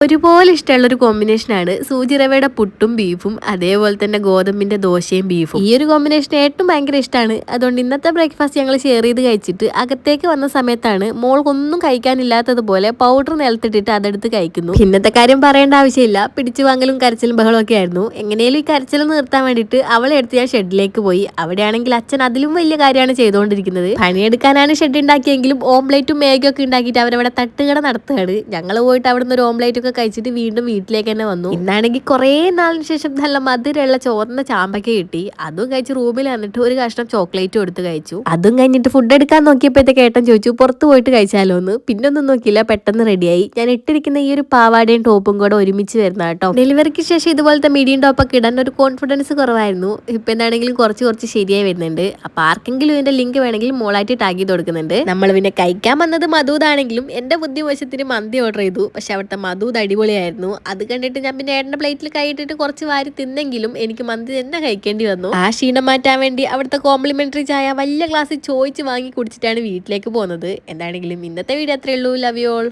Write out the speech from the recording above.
ഒരുപോലെ ഇഷ്ടമുള്ളൊരു കോമ്പിനേഷനാണ് സൂചി റവയുടെ പുട്ടും ബീഫും അതേപോലെ തന്നെ ഗോതമ്പിന്റെ ദോശയും ബീഫും. ഈ ഒരു കോമ്പിനേഷൻ ഏറ്റവും ഭയങ്കര ഇഷ്ടമാണ്. അതുകൊണ്ട് ഇന്നത്തെ ബ്രേക്ക്ഫാസ്റ്റ് ഞങ്ങൾ ഷെയർ ചെയ്ത് കഴിച്ചിട്ട് അകത്തേക്ക് വന്ന സമയത്താണ് മോൾക്കൊന്നും കഴിക്കാനില്ലാത്തതുപോലെ പൗഡർ നിലത്തിട്ടിട്ട് അതെടുത്ത് കഴിക്കുന്നു. ഇന്നത്തെ കാര്യം പറയേണ്ട ആവശ്യമില്ല, പിടിച്ചു വാങ്ങലും കരച്ചിലും ബഹളം ഒക്കെ ആയിരുന്നു. എങ്ങനെയും ഈ കരച്ചിലും നിർത്താൻ വേണ്ടിയിട്ട് അവളെ എടുത്ത് ഞാൻ ഷെഡിലേക്ക് പോയി. അവിടെയാണെങ്കിൽ അച്ഛൻ അതിലും വലിയ കാര്യമാണ് ചെയ്തുകൊണ്ടിരിക്കുന്നത്. പണിയെടുക്കാനാണ് ഷെഡ് ഉണ്ടാക്കിയെങ്കിലും ഓംപ്ലേറ്റും മേഗിയും ഒക്കെ ഉണ്ടാക്കിയിട്ട് അവരവിടെ തട്ടുകട നടത്തുകയാണ്. ഞങ്ങൾ പോയിട്ട് അവിടുന്ന് ഒരു ഓംപ്ലേറ്റ് കഴിച്ചിട്ട് വീണ്ടും വീട്ടിലേക്ക് തന്നെ വന്നു. ഇന്നാണെങ്കിൽ കുറേ നാളിന് ശേഷം നല്ല മധുരമുള്ള ചോർന്ന ചാമ്പക്ക കിട്ടി. അതും കഴിച്ച് റൂമിൽ വന്നിട്ട് ഒരു കഷ്ണം ചോക്ലേറ്റും എടുത്ത് കഴിച്ചു. അതും കഴിഞ്ഞിട്ട് ഫുഡ് എടുക്കാൻ നോക്കിയപ്പോഴത്തേക്ക് ഏട്ടൻ ചോദിച്ചു പുറത്ത് പോയിട്ട് കഴിച്ചാലോ എന്ന്. പിന്നെ ഒന്നും നോക്കിയില്ല, പെട്ടെന്ന് റെഡിയായി. ഞാൻ ഇട്ടിരിക്കുന്ന ഈ ഒരു പാവാടയും ടോപ്പും കൂടെ ഒരുമിച്ച് വരുന്ന കേട്ടോ. ഡെലിവറിക്ക് ശേഷം ഇതുപോലത്തെ മീഡിയം ടോപ്പൊക്കെ ഇടാൻ ഒരു കോൺഫിഡൻസ് കുറവായിരുന്നു. ഇപ്പൊ എന്താണെങ്കിലും കുറച്ച് ശരിയായി വരുന്നുണ്ട്. അപ്പൊ ആർക്കെങ്കിലും ഇതിന്റെ ലിങ്ക് വേണമെങ്കിൽ മോളായിട്ട് ടാഗ് ചെയ്ത് കൊടുക്കുന്നുണ്ട്. നമ്മൾ പിന്നെ കഴിക്കാൻ വന്നത് മധൂതാണെങ്കിലും എന്റെ ബുദ്ധിവശത്തിന് മന്തി ഓർഡർ ചെയ്തു. പക്ഷെ അവിടുത്തെ മധൂത് അടിപൊളിയായിരുന്നു. അത് കണ്ടിട്ട് ഞാൻ പിന്നെ ഏട്ടന്റെ പ്ലേറ്റിൽ കൈയിട്ടിട്ട് കുറച്ച് വാരി തിന്നെങ്കിലും എനിക്ക് മന്തി തന്നെ കഴിക്കേണ്ടി വന്നു. ആ ക്ഷീണം മാറ്റാൻ വേണ്ടി അവിടുത്തെ കോംപ്ലിമെന്ററി ചായ വലിയ ഗ്ലാസ്സിൽ ചോദിച്ച് വാങ്ങി കുടിച്ചിട്ടാണ് വീട്ടിലേക്ക് പോകുന്നത്. എന്താണെങ്കിലും ഇന്നത്തെ വീഡിയോ അത്രയേ ഉള്ളൂ. Love you all.